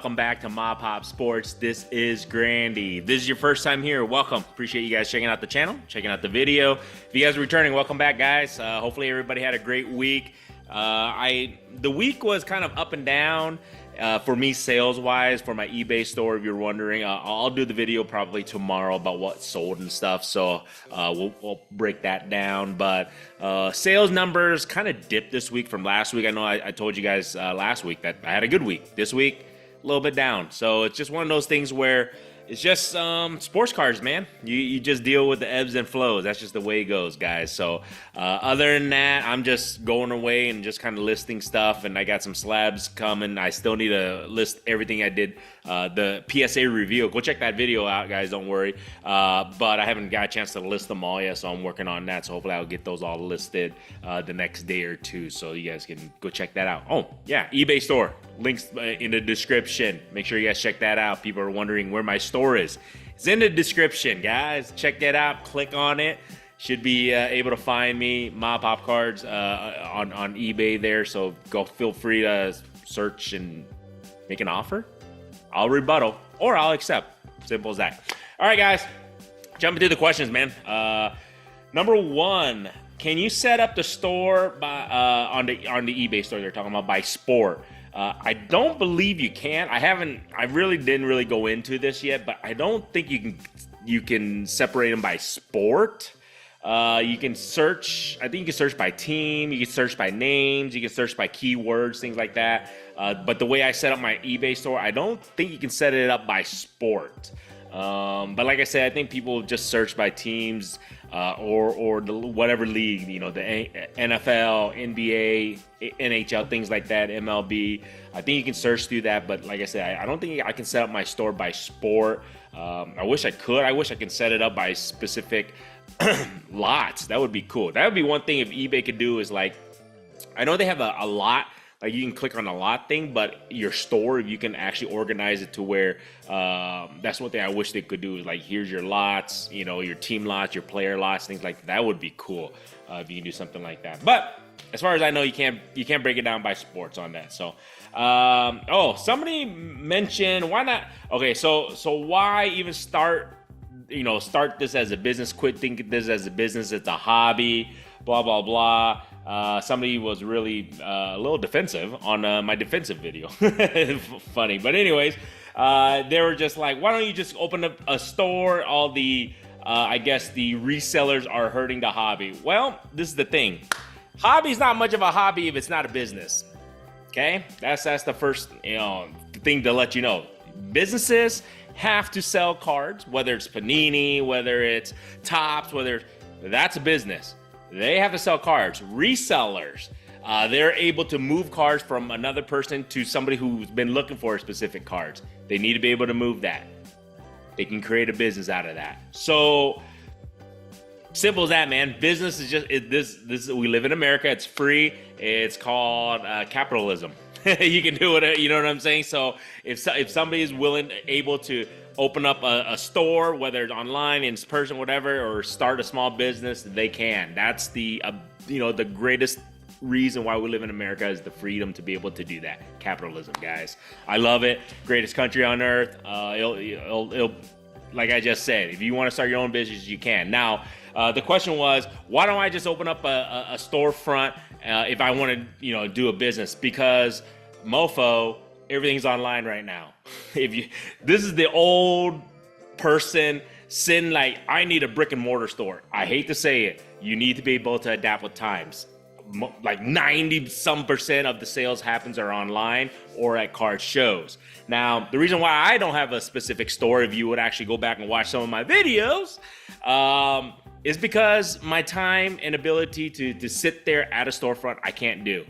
welcome back to MAPOP Sports. This is Grandy. If this is your first time here, welcome. Appreciate you guys checking out the channel, checking out the video. If you guys are returning, welcome back, guys. Hopefully everybody had a great week. The week was kind of up and down for me sales-wise for my eBay store, if you're wondering. I'll do the video probably tomorrow about what sold and stuff, so we'll break that down. But sales numbers kind of dipped this week from last week. I know I told you guys last week that I had a good week. This week, a little bit down. So it's just one of those things where it's just sports cards, man. You just deal with the ebbs and flows. That's just the way it goes, guys. So other than that, I'm just going away and just kind of listing stuff. And I got some slabs coming. I still need to list everything I did. The PSA review. Go check that video out, guys. Don't worry. But I haven't got a chance to list them all yet, so I'm working on that. So hopefully I'll get those all listed the next day or two, so you guys can go check that out. Oh, yeah, eBay store. Links in the description. Make sure you guys check that out. People are wondering where my store is. It's in the description, guys. Check that out. Click on it. Should be able to find me, MAPOP Cards, on eBay there. So go, feel free to search and make an offer. I'll rebuttal or I'll accept. Simple as that. All right, guys. Jump into the questions, man. Number one, can you set up the store by on the eBay store they're talking about by sport? I don't believe you can. I really didn't go into this yet, but I don't think you can separate them by sport. You can search, I think you can search by team, you can search by names, you can search by keywords, things like that. But the way I set up my eBay store, I don't think you can set it up by sport. But like I said, I think people just search by teams or the whatever league, you know, the NFL, NBA, NHL, things like that, MLB. I think you can search through that, but like I said, I don't think I can set up my store by sport. I wish I could. I wish I could set it up by specific lots. That would be cool. That would be one thing if eBay could do, is like, I know they have a lot. Like, you can click on a lot thing, but your store, if you can actually organize it to where that's one thing I wish they could do, is like, here's your lots, you know, your team lots, your player lots, things like that. That would be cool if you can do something like that. But as far as I know, you can't break it down by sports on that. So, somebody mentioned, why not? Okay, so why even start this as a business? Quit thinking this as a business. It's a hobby. Blah blah blah. Somebody was really a little defensive on my defensive video. Funny, but anyways, they were just like, why don't you just open up a store? All the I guess the resellers are hurting the hobby. Well, this is the thing. Hobby's not much of a hobby if it's not a business. Okay, that's the first thing to let you know. Businesses have to sell cards, whether it's Panini, whether it's Topps, that's a business. They have to sell cards. Resellers, they're able to move cards from another person to somebody who's been looking for specific cards. They need to be able to move that. They can create a business out of that. So simple as that, man. Business is just this. We live in America. It's free. It's called capitalism. You can do it. You know what I'm saying? So if somebody is able to open up a store, whether it's online, in person, whatever, or start a small business, they can. That's the the greatest reason why we live in America, is the freedom to be able to do that. Capitalism, guys. I love it. Greatest country on earth. It'll like I just said, if you want to start your own business, you can. Now, the question was, why don't I just open up a storefront if I want to do a business? Because mofo, everything's online right now. This is the old person sin, like, I need a brick and mortar store. I hate to say it, you need to be able to adapt with times. Like 90% of the sales happens are online or at card shows. Now, the reason why I don't have a specific store, if you would actually go back and watch some of my videos, is because my time and ability to sit there at a storefront, I can't do.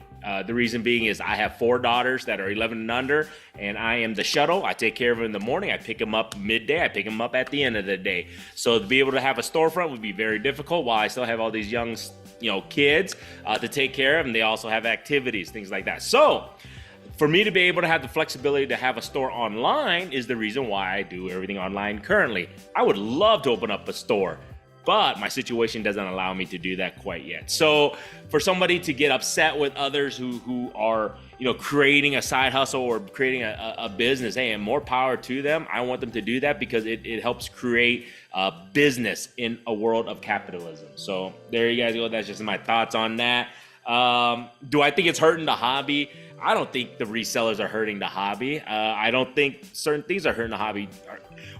The reason being is I have 4 daughters that are 11 and under, and I am the shuttle. I take care of them in the morning. I pick them up midday. I pick them up at the end of the day. So to be able to have a storefront would be very difficult, while I still have all these young kids to take care of, and they also have activities, things like that. So for me to be able to have the flexibility to have a store online is the reason why I do everything online currently. I would love to open up a store. but my situation doesn't allow me to do that quite yet. So for somebody to get upset with others who are, you know, creating a side hustle or creating a business, hey, and more power to them. I want them to do that because it helps create a business in a world of capitalism. So there you guys go. That's just my thoughts on that. Do I think it's hurting the hobby? I don't think the resellers are hurting the hobby. I don't think certain things are hurting the hobby.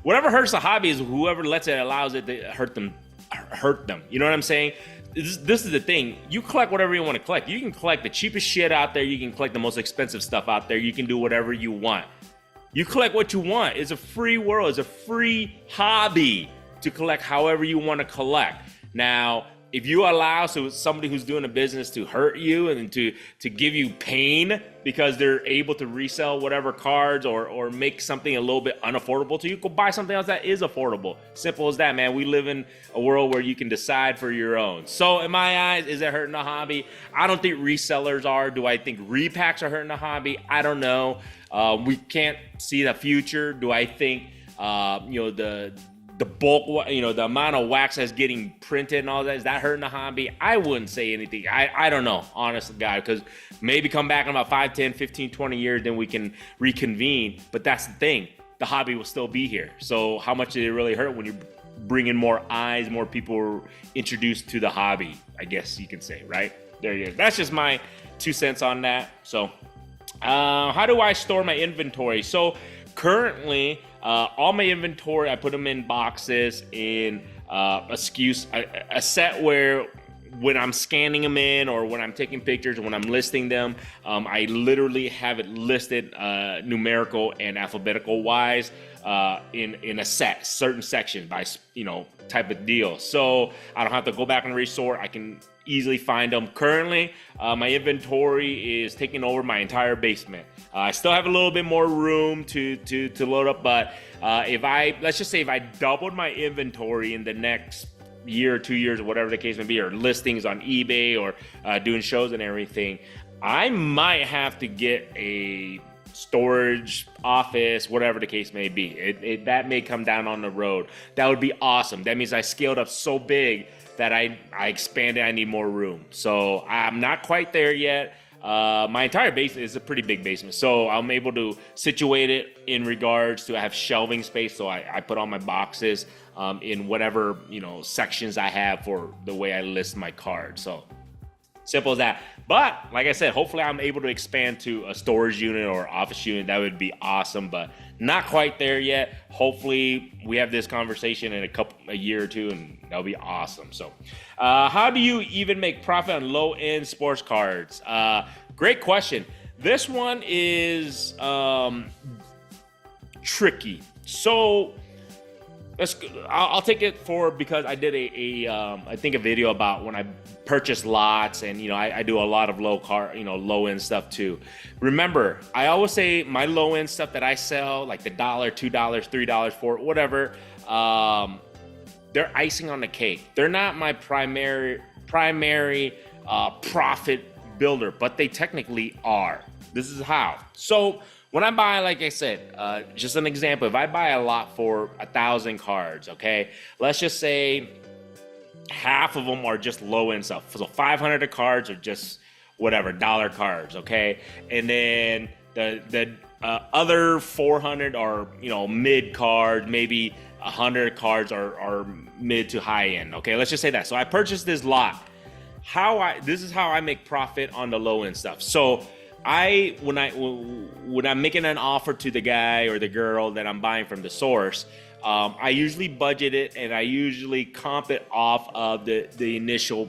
Whatever hurts the hobby is whoever allows it to hurt them. You know what I'm saying? This is the thing. You collect whatever you want to collect. You can collect the cheapest shit out there. You can collect the most expensive stuff out there. You can do whatever you want. You collect what you want. It's a free world. It's a free hobby to collect however you want to collect. Now, if you allow somebody who's doing a business to hurt you and to give you pain because they're able to resell whatever cards or make something a little bit unaffordable to you, go buy something else that is affordable. Simple as that, man. We live in a world where you can decide for your own. So in my eyes, is it hurting the hobby? I don't think resellers are. Do I think repacks are hurting the hobby? I don't know. We can't see the future. Do I think, the bulk, the amount of wax that's getting printed and all that, is that hurting the hobby? I wouldn't say anything. I don't know, honest to God, because maybe come back in about 5, 10, 15, 20 years, then we can reconvene. But that's the thing. The hobby will still be here. So how much did it really hurt when you bring in more eyes, more people are introduced to the hobby, I guess you can say, right? There you go. That's just my 2 cents on that. So how do I store my inventory? So currently, all my inventory, I put them in boxes in a set where when I'm scanning them in or when I'm taking pictures or when I'm listing them, I literally have it listed numerical and alphabetical wise in a certain section by, type of deal. So I don't have to go back and resort. I can easily find them. Currently, my inventory is taking over my entire basement. I still have a little bit more room to load up, but let's just say if I doubled my inventory in the next year or 2 years or whatever the case may be, or listings on eBay or doing shows and everything, I might have to get a storage office, whatever the case may be. That may come down on the road. That would be awesome. That means I scaled up so big that I expanded. I need more room. So I'm not quite there yet. My entire basement is a pretty big basement, so I'm able to situate it in regards to I have shelving space, so I put all my boxes in whatever sections I have for the way I list my cards. So simple as that. But like I said, hopefully I'm able to expand to a storage unit or office unit. That would be awesome, but not quite there yet. Hopefully we have this conversation in a year or two, and that'll be awesome. So how do you even make profit on low-end sports cards? Great question. This one is tricky. So I'll take it because I did I think a video about when I purchase lots, and I do a lot of low end stuff too. Remember, I always say my low end stuff that I sell, like the $1, $2, $3, $4, whatever, they're icing on the cake. They're not my primary profit builder, but they technically are. This is how. So when I buy, like I said, just an example, if I buy a lot for 1,000 cards, okay, let's just say half of them are just low end stuff. So 500 cards are just whatever, dollar cards, okay, and then the other 400 are mid cards, maybe 100 cards are mid to high end. Okay, let's just say that. So I purchased this lot. This is how I make profit on the low end stuff. So when I'm making an offer to the guy or the girl that I'm buying from the source, I usually budget it and I usually comp it off of the initial,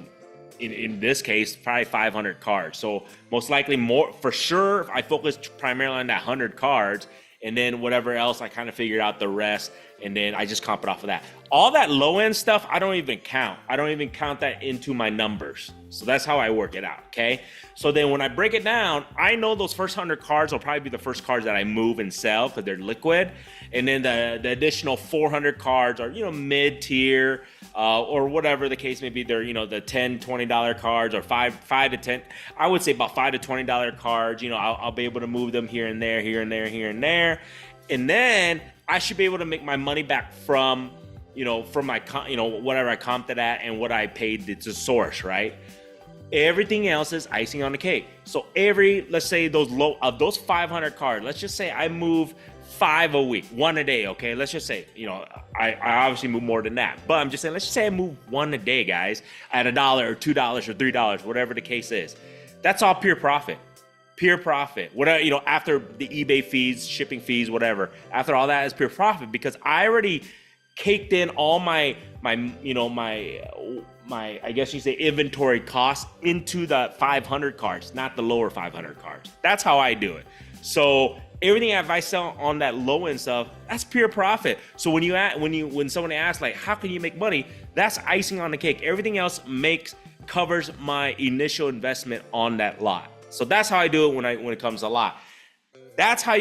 in this case, probably 500 cards. So most likely more, for sure, I focus primarily on that 100 cards, and then whatever else, I kind of figured out the rest, and then I just comp it off of that. All that low end stuff, I don't even count. I don't even count that into my numbers. So that's how I work it out, okay? So then when I break it down, I know those first 100 cards will probably be the first cards that I move and sell because they're liquid. And then the additional 400 cards are, mid-tier or whatever the case may be. They're, the $10, $20 cards or five to 10. I would say about $5 to $20 cards. I'll be able to move them here and there, here and there, here and there. And then I should be able to make my money back from from my, whatever I comped it at and what I paid to source, right? Everything else is icing on the cake. So let's say those 500 cards, let's just say I move 5 a week, 1 a day, okay? Let's just say, I obviously move more than that, but I'm just saying, let's just say I move 1 a day, guys, at $1 or $2 or $3, whatever the case is. That's all pure profit. Pure profit. Whatever, after the eBay fees, shipping fees, whatever, after all that is pure profit, because I already caked in all my I guess you say inventory costs into the 500 cards, not the lower 500 cards. That's how I do it. So everything if I sell on that low end stuff, that's pure profit. So when someone asks like, how can you make money? That's icing on the cake. Everything else covers my initial investment on that lot. So that's how I do it when it comes to lot. That's how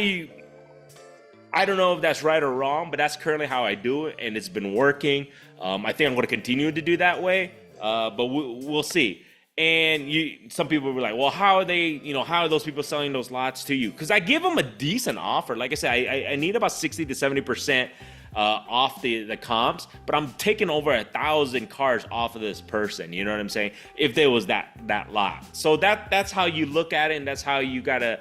I don't know if that's right or wrong, but that's currently how I do it, and it's been working. I think I'm going to continue to do that way, but we'll see. And some people will be like, well, how are those people selling those lots to you? Because I give them a decent offer. Like I said, I need about 60 to 70% off the comps, but I'm taking over 1,000 cars off of this person. You know what I'm saying? If there was that lot. So that's how you look at it, and that's how you gotta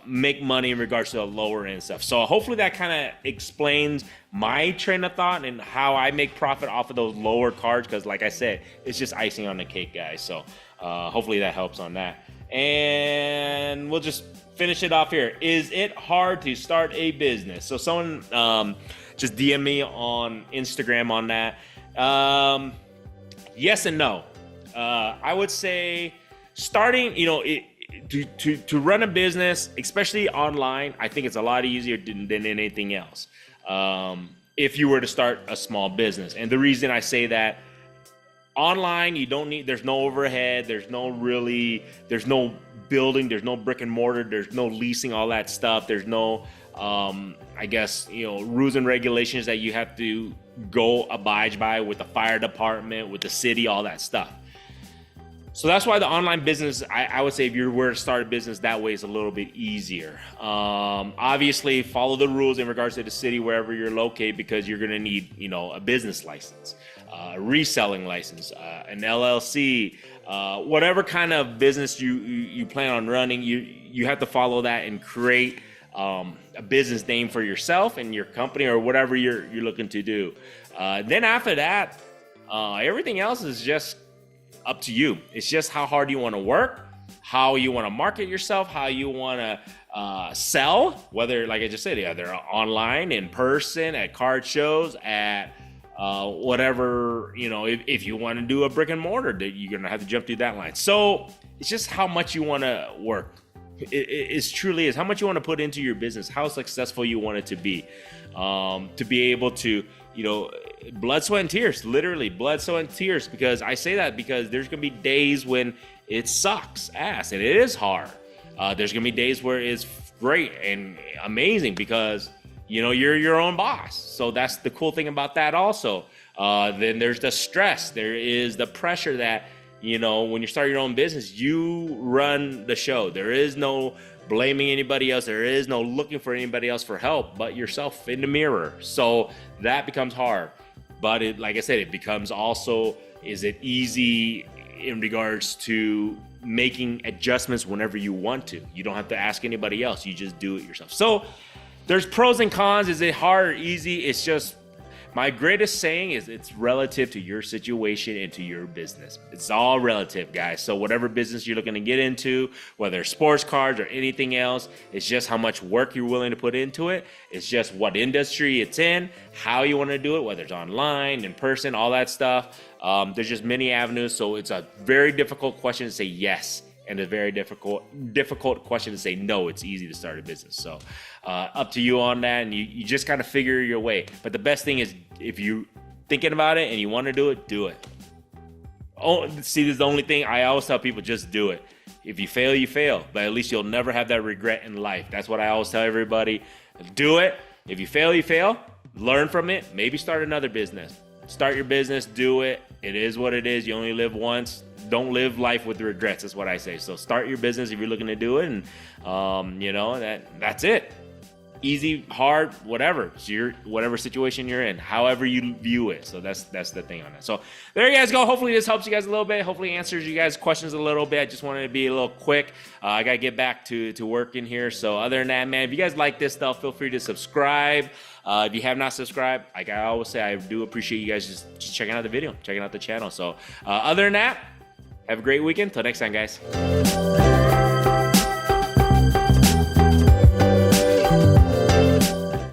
make money in regards to the lower end stuff. So hopefully that kind of explains my train of thought and how I make profit off of those lower cards. Because like I said, it's just icing on the cake, guys. So hopefully that helps on that. And we'll just finish it off here. Is it hard to start a business? So someone just DM me on Instagram on that. Yes and no. I would say starting, to run a business, especially online, I think it's a lot easier than anything else. If you were to start a small business. And the reason I say that, online, there's no overhead, there's no building, there's no brick and mortar, there's no leasing, all that stuff. There's no, rules and regulations that you have to go abide by with the fire department, with the city, all that stuff. So that's why the online business, I would say if you were to start a business that way, is a little bit easier. Obviously, follow the rules in regards to the city, wherever you're located, because you're going to need, a business license, a reselling license, an LLC, whatever kind of business you plan on running, you have to follow that and create a business name for yourself and your company or whatever you're looking to do. Then after that, everything else is just up to you. It's just how hard you want to work, how you want to market yourself, how you want to sell, whether, like I just said, either online, in person, at card shows, at whatever, if you want to do a brick and mortar, you're going to have to jump through that line. So it's just how much you want to work. It truly is how much you want to put into your business, how successful you want it to be able to, blood, sweat, and tears, literally blood, sweat, and tears, because I say that because there's going to be days when it sucks ass and it is hard. There's going to be days where it's great and amazing because, you're your own boss. So that's the cool thing about that also. Then there's the stress. There is the pressure that, when you start your own business, you run the show. There is no blaming anybody else. There is no looking for anybody else for help but yourself in the mirror. So that becomes hard. But like I said, it becomes also, is it easy in regards to making adjustments whenever you want to? You don't have to ask anybody else. You just do it yourself. So there's pros and cons. Is it hard or easy? It's just, my greatest saying is it's relative to your situation and to your business. It's all relative, guys. So whatever business you're looking to get into, whether it's sports cards or anything else, it's just how much work you're willing to put into it. It's just what industry it's in, how you want to do it, whether it's online, in person, all that stuff. There's just many avenues. So it's a very difficult question to say yes, and a very difficult question to say no. It's easy to start a business. So up to you on that, and you just kind of figure your way. But the best thing is, if you thinking about it and you want to do it, do it. Oh, see, this is the only thing I always tell people: just do it. If you fail, you fail, but at least you'll never have that regret in life. That's what I always tell everybody. Do it. If you fail, you fail. Learn from it. Maybe start another business. Start your business. Do it. It is what it is. You only live once. Don't live life with regrets. That's what I say. So start your business if you're looking to do it, and that's it. easy, hard, whatever. It's whatever situation you're in, however you view it. So that's the thing on that. So there you guys go. Hopefully this helps you guys a little bit. Hopefully answers you guys' questions a little bit. I just wanted to be a little quick. I got to get back to work in here. So other than that, man, if you guys like this stuff, feel free to subscribe. If you have not subscribed, like I always say, I do appreciate you guys just checking out the video, checking out the channel. So other than that, have a great weekend. Till next time, guys.